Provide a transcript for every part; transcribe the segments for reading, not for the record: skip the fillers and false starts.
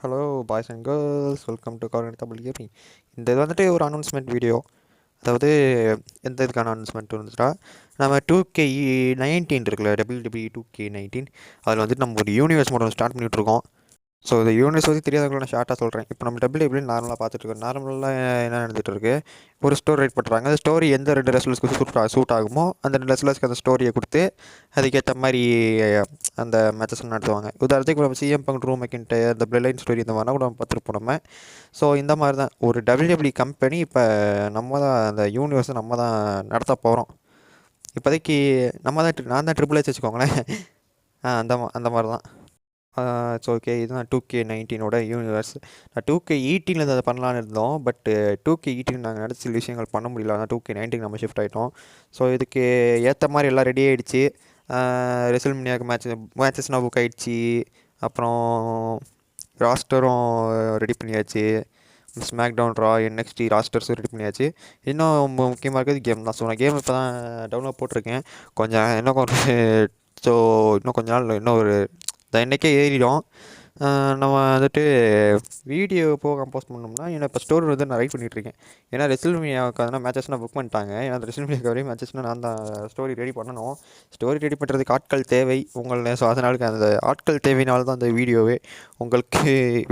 Hello boys and girls, welcome to corner Tamil gaming. இந்த இது வந்துட்டு ஒரு அனௌன்ஸ்மெண்ட் வீடியோ. அதாவது எந்த இதுக்கான அனௌன்ஸ்மெண்ட் வந்துட்டா, நம்ம 2K19 இருக்குல்ல, WWE 2K19, அதில் வந்துட்டு நம்ம ஒரு யூனிவர்ஸ் மோட் ஸ்டார்ட் பண்ணிகிட்ருக்கோம். ஸோ இந்த யூனிவர்ஸ் பற்றி தெரியாதவங்களை நான் ஷார்ட்டாக சொல்கிறேன். இப்போ நம்ம WWE நார்மலாக பார்த்துட்ருக்கோம். நார்மலாக என்ன நடந்துகிட்டு இருக்கு, ஒரு ஸ்டோரி ரைட் பண்ணுறாங்க. அந்த ஸ்டோரி எந்த 2 ரெஸ்லர்ஸ்க்கு சூட் ஆகுமோ அந்த 2 ரெஸ்லர்ஸ்க்கு அந்த ஸ்டோரியை கொடுத்து அதுக்கேற்ற மாதிரி அந்த மேட்சஸ் நடத்துவாங்க. உதாரணத்துக்கு நம்ம சிஎம் பங்க், ட்ரூ மெக்கின்டையர், இந்த பிளட் லைன் ஸ்டோரி இந்த மாதிரிலாம் கூட நம்ம பார்த்துருப்போம் நம்ம. ஸோ இந்த மாதிரி தான் ஒரு WWE கம்பெனி இப்போ நம்ம தான் அந்த யூனிவர்ஸை நம்ம தான் நடத்த போகிறோம். இப்போதைக்கு நான் தான் ட்ரிபிள் ஹெச் வச்சுக்கோங்களேன். அந்த மாதிரி தான். It's okay. இதுதான் 2K19ஓட யூனிவர்ஸ். நான் 2K18 அதை பண்ணலான்னு இருந்தோம். பட்டு 2K18 நாங்கள் நினச்ச சில விஷயங்கள் பண்ண முடியல. ஆனால் 2K19 நம்ம ஷிஃப்ட் ஆகிட்டோம். ஸோ இதுக்கு ஏற்ற மாதிரி எல்லாம் ரெடி ஆகிடுச்சு. ரெசல்மேனியாவுக்கு மேட்சஸ்னால் புக் ஆகிடுச்சு. அப்புறம் ராஸ்டரும் ரெடி பண்ணியாச்சு. ஸ்மாக் டவுன், ரா, NXT ராஸ்டர்ஸும் ரெடி பண்ணியாச்சு. இன்னும் முக்கியமாக இருக்கிறது கேம் தான். ஸோ நான் கேம் இப்போ தான் டவுன்லோட் போட்டிருக்கேன். ஸோ இன்னும் கொஞ்ச நாள், இன்னும் ஒரு இன்றைக்கே ஏறிடும். நம்ம வந்துட்டு வீடியோ போக கம்போஸ் பண்ணோம்னா, ஏன்னா இப்போ ஸ்டோரி வந்து நான் ரைட் பண்ணிகிட்ருக்கேன். ஏன்னா ரெசல்மேனியாவுக்கு அதனால் மேட்சஸ்னால் புக் பண்ணிட்டாங்க. ஏன்னா அந்த ரெசல்மேனியாவுக்கு வரையும் மேட்சஸ்னால் நான் தான் ஸ்டோரி ரெடி பண்ணணும். ஸ்டோரி ரெடி பண்ணுறதுக்கு ஆட்கள் தேவை உங்களை. ஸோ அதனால அந்த ஆட்கள் தேவையினால தான் அந்த வீடியோவே. உங்களுக்கு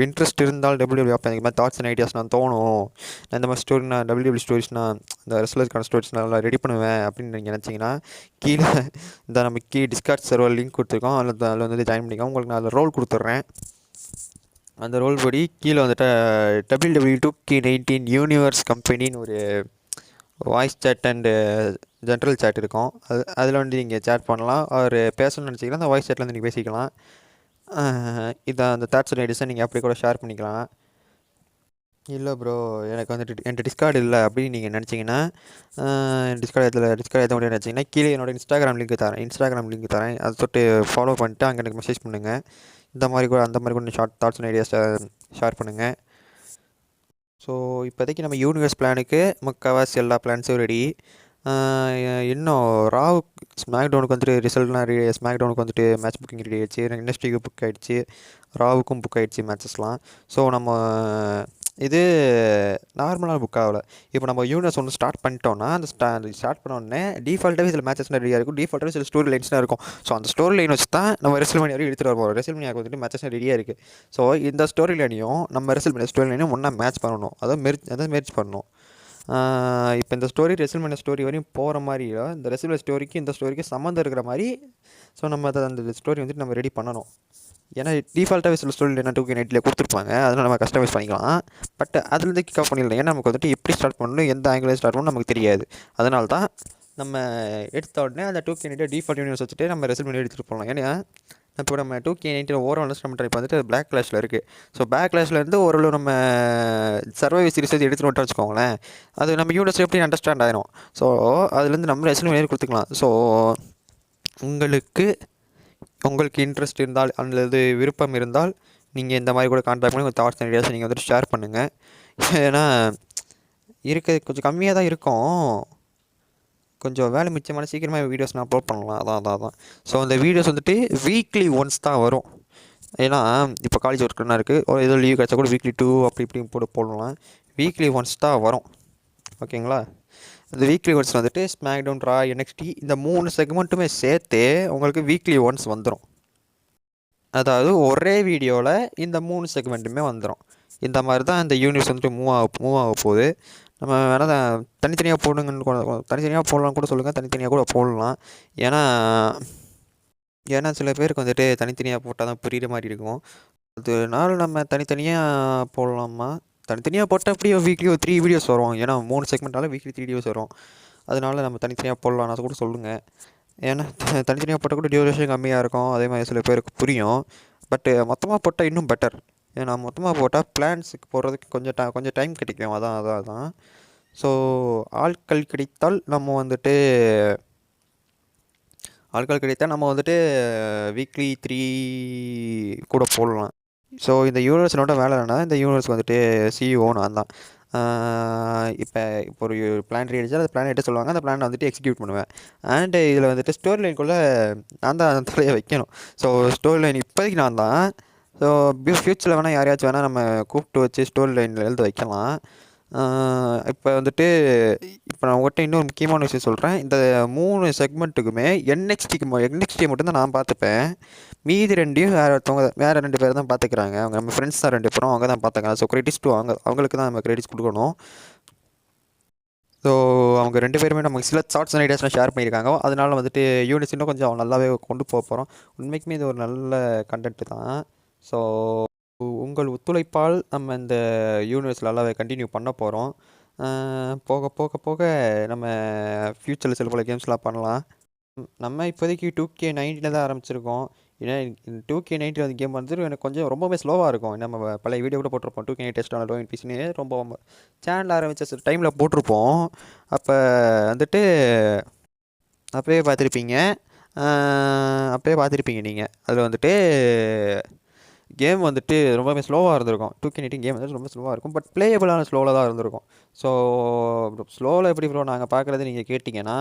இன்ட்ரெஸ்ட் இருந்தால் WWE பார்ப்பேன். இந்த மாதிரி தாட்ஸ் அண்ட் ஐடியாஸ் நான் தோணும், நான் இந்த மாதிரி ஸ்டோரி, நான் WWE ஸ்டோரிஸ்னால் இந்த ரெஸ்லர்ஸ்க்கான ஸ்டோரிஸ் நல்லா ரெடி பண்ணுவேன் அப்படின்னு நீங்கள் நினச்சிங்கன்னா, கீழே இந்த நம்ம டிஸ்கார்ட் சர்வர் லிங்க் கொடுத்துருக்கோம். அதில் வந்து ஜாயின் பண்ணிக்கோங்க. உங்களுக்கு நான் அதில் ரோல் கொடுத்துட்றேன். அந்த ரோல் படி கீழே வந்துட்டு WWE 2K19 யூனிவர்ஸ் கம்பெனின்னு ஒரு voice chat and general chat இருக்கும். அதில் வந்து நீங்கள் சேட் பண்ணலாம். அவர் பேசணும்னு நினச்சிங்கன்னா அந்த வாய்ஸ் சேட்டில் வந்து நீங்கள் பேசிக்கலாம். இதை அந்த தாட்ஸ் அண்ட் ஐடியாஸை நீங்கள் அப்படி கூட ஷேர் பண்ணிக்கலாம். இல்லை ப்ரோ, எனக்கு வந்துட்டு என்கிட்ட டிஸ்கார்டு இல்லை அப்படின்னு நீங்கள் நினச்சிங்கன்னா, டிஸ்கார்டு ஏற்ற முடியாது நினச்சிங்கன்னா, கீழே என்னோடய இன்ஸ்டாகிராம் லிங்க் தரேன். அதை தொட்டு ஃபாலோ பண்ணிட்டு அங்கே எனக்கு மெசேஜ் பண்ணுங்கள். அந்த மாதிரி கூட ஷார்ட் தாட்ஸ் அண்ட் ஐடியாஸை ஷேர் பண்ணுங்கள். ஸோ இப்போதைக்கு நம்ம யூனிவர்ஸ் பிளானுக்கு முக்கால்வாசி எல்லா பிளான்ஸும் ரெடி. இன்னும் ராவ் ஸ்மாக் டவுனுக்கு வந்துட்டு ரிசல்ட்லாம் ஸ்மாக் டவுனுக்கு வந்துட்டு மேட்ச் புக்கிங் ரெடி ஆகிடுச்சு. இண்டஸ்ட்ரிக்கு புக் ஆகிடுச்சு. ராவுக்கும் புக் ஆகிடுச்சு மேட்சஸ்லாம். ஸோ நம்ம இது நார்மலாக புக் ஆகலை. இப்போ நம்ம யூனிவர்ஸ் ஒன்று ஸ்டார்ட் பண்ணிட்டோன்னா, அந்த ஸ்டார்ட் பண்ணோடனே டிஃபால்ட்டாகவே சில மேட்சஸ்லாம் ரெடியாக இருக்கும். டிஃபால்ட்டாகவே சில ஸ்டோரி லைன்ஸ்லாம் இருக்கும். ஸோ அந்த ஸ்டோரி லைன் வச்சு தான் நம்ம ரெசல்மேனியா வரைக்கும் எடுத்துகிட்டு வருவோம். ரெசல்மேனியாவுக்கு வந்துட்டு மேட்சஸ் ரெடியாக இருக்குது. ஸோ இந்த ஸ்டோரி லைனையும் நம்ம ரெசல்மேனியா ஸ்டோரி லைனையும் ஒன்றா மேட்ச் பண்ணணும். அதாவது மெர்ஜ் பண்ணணும். இப்போ இந்த ஸ்டோரி ரெசல்மேனியா ஸ்டோரி வரையும் போகிற மாதிரியோ, இந்த ரெசல்மேனியா ஸ்டோரிக்கு இந்த ஸ்டோரிக்கு சம்மந்தம் இருக்கிற மாதிரி ஸோ நம்ம அந்த ஸ்டோரி வந்துட்டு நம்ம ரெடி பண்ணணும். ஏன்னா டிஃபால்ட்டாகவே சில ஸ்டோரி என்ன 2K19 கொடுத்துருப்பாங்க. அதனால் நம்ம கஸ்டமைஸ் பண்ணிக்கலாம். பட் அதுலேருந்து கிக் ஆஃப் பண்ணிடலாம். ஏன்னா நமக்கு வந்துட்டு எப்படி ஸ்டார்ட் பண்ணணும், எந்த ஆங்கிளில் ஸ்டார்ட் பண்ணணும் நமக்கு தெரியாது. அதனால தான் நம்ம எடுத்த உடனே அந்த 2K19 டிஃபால்ட் யூனிவர்ஸ் வச்சுட்டு நம்ம ரெசல்மேனியா எடுத்துகிட்டு போகலாம். ஏன்னா இப்போ நம்ம 2K19 ஓவரால் நம்ம இப்போ வந்துட்டு பிளாக் கிளாஷில் இருக்குது. ஸோ பிளாக் கிளாஷ்லேருந்து ஓரளவு நம்ம சர்வைவ் சீரிஸ் எடுத்துகிட்டு வந்துட்டு வச்சுக்கோங்களேன், அது நம்ம யூனிவர்ஸ் எப்படி அண்டர்ஸ்டாண்ட் ஆகிடும். ஸோ அதுலேருந்து நம்ம ரெசல்மேனியா கொடுத்துக்கலாம். ஸோ உங்களுக்கு இன்ட்ரெஸ்ட் இருந்தால் அல்லது விருப்பம் இருந்தால் நீங்கள் இந்த மாதிரி கூட கான்டாக்ட் பண்ணி உங்கள் தாட்ஸ் அண்ட் ஐடியாஸை நீங்கள் வந்துட்டு ஷேர் பண்ணுங்கள். ஏன்னா இருக்கிறது கொஞ்சம் கம்மியாக தான் இருக்கும். கொஞ்சம் வேலை மிச்சமான சீக்கிரமாக வீடியோஸ் நான் அப்லோட் பண்ணலாம். அதான். ஸோ அந்த வீடியோஸ் வந்துட்டு வீக்லி ஒன்ஸ் தான் வரும். ஏன்னா இப்போ காலேஜ் ஒர்க்குன்னா இருக்குது, ஏதோ லீவ் கிடச்சா கூட வீக்லி 2 அப்படி இப்படி போடலாம். வீக்லி ஒன்ஸ் தான் வரும். ஓகேங்களா? இந்த வீக்லி ஒன்ஸ் வந்துட்டு ஸ்மாக் டவுன், ரா, NXT இந்த 3 செக்மெண்ட்டுமே சேர்த்து உங்களுக்கு வீக்லி ஒன்ஸ் வந்துடும். அதாவது ஒரே வீடியோவில் இந்த 3 செக்மெண்ட்டுமே வந்துடும். இந்த மாதிரி தான் இந்த யூனிவர்ஸ் வந்துட்டு மூவ் ஆக போகுது. நம்ம வேணால் தனித்தனியாக போடலாம் கூட சொல்லுங்கள், தனித்தனியாக கூட போடலாம். ஏன்னா சில பேருக்கு வந்துட்டு தனித்தனியாக போட்டால் தான் புரிகிற மாதிரி இருக்கும். அதனால நம்ம தனித்தனியாக போடலாமா? தனித்தனியாக போட்டால் அப்படியே வீக்லி ஒரு 3 வீடியோஸ் வரும். ஏன்னா 3 செக்மெண்ட்டால் வீக்லி 3 வீடியோஸ் வரும். அதனால நம்ம தனித்தனியாக போடலாம்னா கூட சொல்லுங்கள். ஏன்னா தனித்தனியாக போட்டால் கூட டியூரேஷன் கம்மியாக இருக்கும். அதே மாதிரி சில பேருக்கு புரியும். பட்டு மொத்தமாக போட்டால் இன்னும் பெட்டர். ஏன்னா மொத்தமாக போட்டால் பிளான்ஸுக்கு போடுறதுக்கு கொஞ்சம் டைம் கிடைக்கும். அதான். ஸோ ஆட்கள் கிடைத்தால் நம்ம வந்துட்டு வீக்லி 3 கூட போடலாம். ஸோ இந்த யூனிவர்ஸனோட வேலை என்னன்னா, இந்த யூனிவர்ஸ்க்கு வந்துட்டு CEO நான் தான். இப்போ ஒரு பிளான் ரெடி அந்த பிளான் எடுத்து சொல்லுவாங்க. அந்த பிளானை வந்துட்டு எக்ஸிக்யூட் பண்ணுவேன். அண்டு இதில் வந்துட்டு ஸ்டோரி லைனுக்குள்ளே நான் தான் தலையை வைக்கணும். ஸோ ஸ்டோரி லைன் இப்போதைக்கு நான் தான். ஸோ ஃப்யூச்சரில் வேணால் யாரையாச்சும் வேணால் நம்ம கூப்பிட்டு வச்சு ஸ்டோரி லைனில் எழுத வைக்கலாம். இப்போ வந்துட்டு இப்போ நான் உங்கள்கிட்ட இன்னொரு முக்கியமான விஷயம் சொல்கிறேன். இந்த 3 செக்மெண்ட்டுக்குமே என்எக்ஸ்டி மட்டும்தான் நான் பார்த்துப்பேன். மீதி 2யும் வேறு 2 பேர் தான் பார்த்துக்கிறாங்க. அவங்க நம்ம ஃப்ரெண்ட்ஸ் தான் 2 பேரும், அவங்க தான் பார்த்துக்கிறாங்க. ஸோ கிரெடிட்ஸ் டூ அவங்களுக்கு தான் நம்ம கிரெடிட்ஸ் கொடுக்கணும். ஸோ அவங்க 2 பேருமே நமக்கு சில தாட்ஸ் அண்ட் ஐடியாஸ்லாம் ஷேர் பண்ணியிருக்காங்க. அதனால வந்துட்டு யூனிட்ஸ் இன்னும் கொஞ்சம் நல்லாவே கொண்டு போகிறோம். உண்மைக்குமே இது ஒரு நல்ல கண்டென்ட்டு தான். ஸோ உங்கள் ஒத்துழைப்பால் நம்ம இந்த யூனிவர்ஸ் நல்லாவே கண்டினியூ பண்ண போகிறோம். போக போக போக நம்ம ஃப்யூச்சரில் சில பல கேம்ஸ்லாம் பண்ணலாம். நம்ம இப்போதைக்கு 2K19 தான் ஆரம்பிச்சிருக்கோம். ஏன்னா 2K19 அந்த கேம் வந்துட்டு எனக்கு கொஞ்சம் ரொம்பவே ஸ்லோவாக இருக்கும். நம்ம பழைய வீடியோ கூட போட்டிருப்போம். 2K19 டெஸ்ட் ஆன லோயின் பிசினே ரொம்ப சேனல் ஆரம்பித்த டைமில் போட்டிருப்போம். அப்போ வந்துட்டு அப்போயே பார்த்துருப்பீங்க நீங்கள். அதில் வந்துட்டு கேம் வந்துட்டு ரொம்பவே ஸ்லோவாக இருந்திருக்கும். 2K19 கேம் வந்துட்டு ரொம்ப ஸ்லோவாக இருக்கும். பட் பிளேயபிளான ஸ்லோவில் தான் இருந்திருக்கும். ஸோ ஸ்லோவில் எப்படி ப்ரோ நாங்கள் பார்க்குறது நீங்கள் கேட்டிங்கன்னா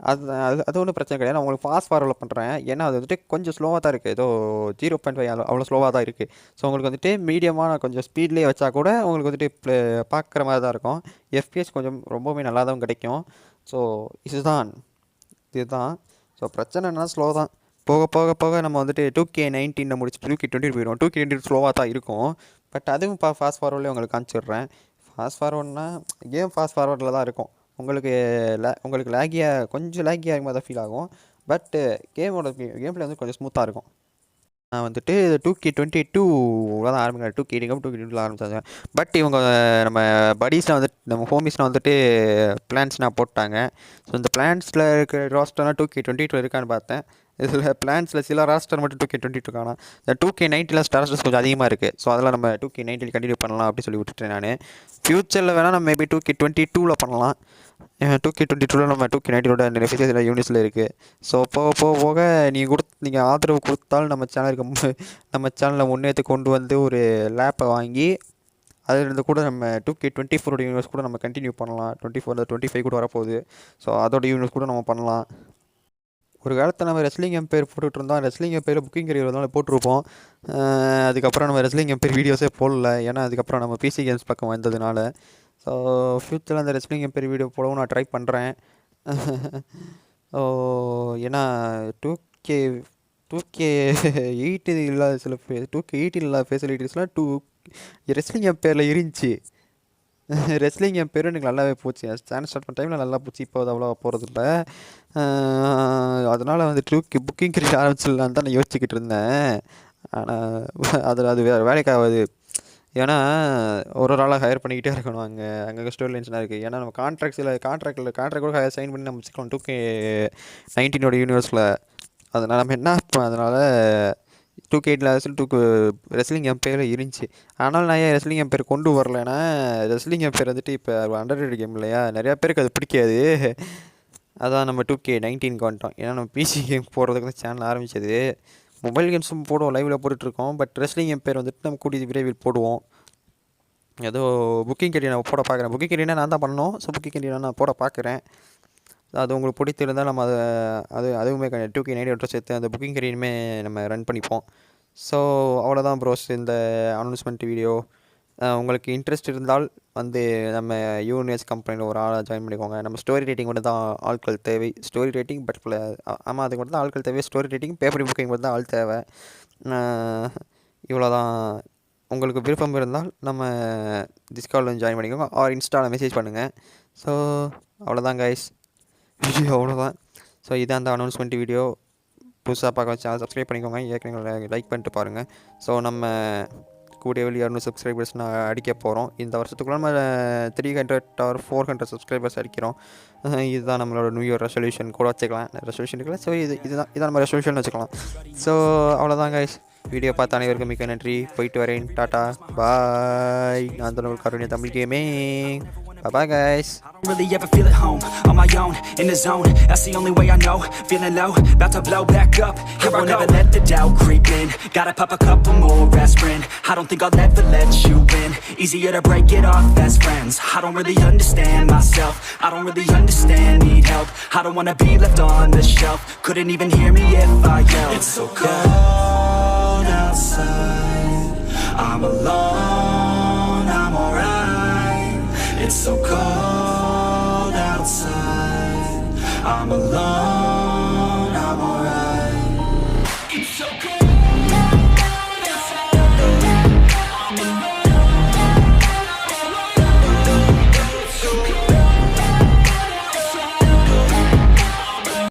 அது ஒன்றும் பிரச்சனை கிடையாது. நான் உங்களுக்கு ஃபாஸ்ட் ஃபார்வர்டில் பண்ணுறேன். ஏன்னா அது வந்துட்டு கொஞ்சம் ஸ்லோவாக தான் இருக்குது. ஏதோ 0.5 அவ்வளோ ஸ்லோவாக தான் இருக்குது. ஸோ உங்களுக்கு வந்துட்டு மீடியமான கொஞ்சம் ஸ்பீட்லேயே வச்சா கூட உங்களுக்கு வந்துட்டு பார்க்குற மாதிரி தான் இருக்கும். FPS கொஞ்சம் ரொம்பவே நல்லா தான் கிடைக்கும். ஸோ இதுதான். ஸோ பிரச்சனை என்னன்னா ஸ்லோ தான். போக போக போக நம்ம வந்துட்டு 2K19 முடிச்சு 2K20 போயிடும். 2K20 ஸ்லோவாக தான் இருக்கும். பட் அதுவும் ஃபாஸ்ட் ஃபார்வர்ட்லேயே உங்களுக்கு காமிச்சிடுறேன். ஃபாஸ்ட் ஃபார்வர்ட்னா கேம் ஃபாஸ்ட் ஃபார்வர்டில் தான் இருக்கும். உங்களுக்கு கொஞ்சம் லேகியாக மாதிரி தான் ஃபீல் ஆகும். பட்டு கேம் பிளே வந்து கொஞ்சம் ஸ்மூத்தாக இருக்கும். நான் வந்துட்டு 2K22 தான் ஆரம்பிக்கிறேன். 2K22 ஆரம்பித்தாங்க. பட் இவங்க நம்ம படீஸ்லாம் வந்துட்டு நம்ம ஹோமிஸ்லாம் வந்துட்டு பிளான்ஸ்லாம் போட்டாங்க. ஸோ இந்த பிளான்ஸில் இருக்கிற ராஸ்டர்லாம் 2K22 இருக்கான்னு பார்த்தேன். இதில் பிளான்ஸில் சில ராஸ்டர் மட்டும் 2K22 காணா. இந்த 2K19 ஸ்டார்ஸ் கொஞ்சம் அதிகமாக இருக்குது. ஸோ அதெல்லாம் நம்ம 2K19 கண்டினியூ பண்ணலாம் அப்படி சொல்லி விட்டுட்டேன் நான். ஃப்யூச்சரில் வேணால் நம்ம மேபி 2K22 பண்ணலாம். 2K22 நம்ம 2K19 நிறைய ஃபீச்சர்ஸ் யூனிட்ஸில் இருக்குது. ஸோ போக நீங்கள் ஆதரவு கொடுத்தால் நம்ம சேனலில் முன்னேற்றி கொண்டு வந்து ஒரு லேப்பை வாங்கி அதிலிருந்து கூட நம்ம 2K24 யூனிவர்ஸ் கூட நம்ம கண்டினியூ பண்ணலாம். 25 கூட வரப்போகுது. ஸோ அதோட யூனிவர்ஸ் கூட நம்ம பண்ணலாம். ஒரு காலத்தில் நம்ம ரெஸ்லிங் எம்பையர் போட்டுகிட்டு இருந்தோம். ரெஸ்லிங் எம்பையர் புக்கிங் கரியர் போட்டிருப்போம். அதுக்கப்புறம் நம்ம ரெஸ்லிங் எம்பையர் வீடியோஸே போடல. ஏன்னா அதுக்கப்புறம் நம்ம பிசி கேம்ஸ் பக்கம் வந்ததுனால. ஸோ ஃப்யூச்சரில் அந்த ரெஸ்லிங் எம்பையர் வீடியோ போடவும் நான் ட்ரை பண்ணுறேன். ஏன்னா 2K8 இல்லாத 2K18 இல்லாத ஃபெசிலிட்டிஸ்லாம் ரெஸ்லிங் எம்பையரில் இருந்துச்சு. ரெஸ்லிங் என் பேரும் எனக்கு நல்லாவே போச்சு. சேனல் ஸ்டார்ட் பண்ண டைமில் நல்லா போச்சு. இப்போ அது அவ்வளோ போகிறதில்ல. அதனால் வந்து புக்கிங் கரியர் ஆரம்பிச்சிடலான்னு தான் நான் யோசிச்சுக்கிட்டு இருந்தேன். ஆனால் அது வேறு வேலைக்காகாது. ஏன்னா ஒரு ஆளாக ஹையர் பண்ணிக்கிட்டே இருக்கணும். அங்கே ஸ்டோரி லைன்ஸ்லாம் இருக்குது. ஏன்னா நம்ம கான்ட்ராக்ட் கூட சைன் பண்ணி நம்ம வச்சுக்கலாம் 2K19 யூனிவர்ஸில். அதனால் நம்ம என்ன அதனால் 2K8 ரெஸ்லிங் எம்பையர் இருந்துச்சு. ஆனால் நான் ஏன் ரெஸ்லிங் எம்பையர் கொண்டு வரலைன்னா ரெஸ்லிங் எம்பையர் வந்துட்டு இப்போ அண்டர்ரேட்டட் கேம் இல்லையா, நிறையா பேருக்கு அது பிடிக்காது. அதான் நம்ம 2K19 வந்துட்டோம். ஏன்னா நம்ம பிசி கேம் போடுறதுக்கு தான் சேனல் ஆரம்பித்தது. மொபைல் கேம்ஸும் போடுவோம், லைவில் போட்டுட்ருக்கோம். பட் ரெஸ்லிங் எம்பையர் வந்துட்டு நம்ம கூடிய விரைவில் போடுவோம். ஏதோ புக்கிங் கரியர் நான் போட பார்க்குறேன். புக்கிங் கரியர்னா நான் தான் பண்ணணும். ஸோ புக்கிங் கரியர் நான் போட பார்க்குறேன். அது உங்களுக்கு பிடித்திருந்தால் நம்ம அதுவுமே 2K19 சேர்த்து அந்த புக்கிங் கரியருமே நம்ம ரன் பண்ணிப்போம். ஸோ அவ்வளோதான் ப்ரோஸ் இந்த அனௌன்ஸ்மெண்ட் வீடியோ. உங்களுக்கு இன்ட்ரெஸ்ட் இருந்தால் வந்து நம்ம யூனிவர்ஸ் கம்பெனியில் ஒரு ஆளாக ஜாயின் பண்ணிக்கோங்க. நம்ம ஸ்டோரி ரேட்டிங் மட்டும் தான் ஆட்கள் தேவை. ஸ்டோரி ரேட்டிங் ஆமாம் அதுக்கு மட்டும் தான் ஆட்கள் தேவை. ஸ்டோரி ரேட்டிங் பேப்பர் புக்கிங் மட்டும் தான் ஆள் தேவை. இவ்வளோ தான். உங்களுக்கு விருப்பம் இருந்தால் நம்ம டிஸ்கார்டில் ஜாயின் பண்ணிக்கோங்க ஆர் இன்ஸ்டாவில் மெசேஜ் பண்ணுங்கள். ஸோ அவ்வளோதான் கைஸ், வீடியோ அவ்வளோதான். ஸோ இதான் அந்த அனௌன்ஸ்மெண்ட் வீடியோ. புதுசாக பார்க்க சேனல் சப்ஸ்கிரைப் பண்ணிக்கோங்க. ஏற்கனவே லைக் பண்ணிட்டு பாருங்கள். ஸோ நம்ம கூடிய வெளியே 200 சப்ஸ்கிரைபர்ஸ் நான் அடிக்க போகிறோம். இந்த வருஷத்துக்குள்ள நம்ம 300 or 400 சப்ஸ்கிரைபர்ஸ் அடிக்கிறோம். இதுதான் நம்மளோட நியூ இயர் ரெசல்யூஷன் கூட வச்சுக்கலாம். ரெசல்யூஷன் இருக்குல்ல, ஸோ இதான் நம்ம ரெசல்யூஷன் வச்சுக்கலாம். ஸோ அவ்வளோதான் கைஸ். வீடியோ பார்த்த அனைவருக்கும் மிக்க நன்றி. போயிட்டு வரேன். டாட்டா பாய். நான் தான் கருணை Tamil gaming. Bye guys. I don't really ever feel at home, on my own, in the zone. That's the only way I know, feeling low, about to blow back up. Here I won't ever let the doubt creep in. Gotta pop a couple more aspirin. I don't think I'll ever let you in. Easier to break it off best friends. I don't really understand myself, I don't really understand, need help. I don't wanna be left on the shelf. Couldn't even hear me if I yelled. It's so cold outside, I'm alone, I'm alright. It's so cold outside. I'm alone.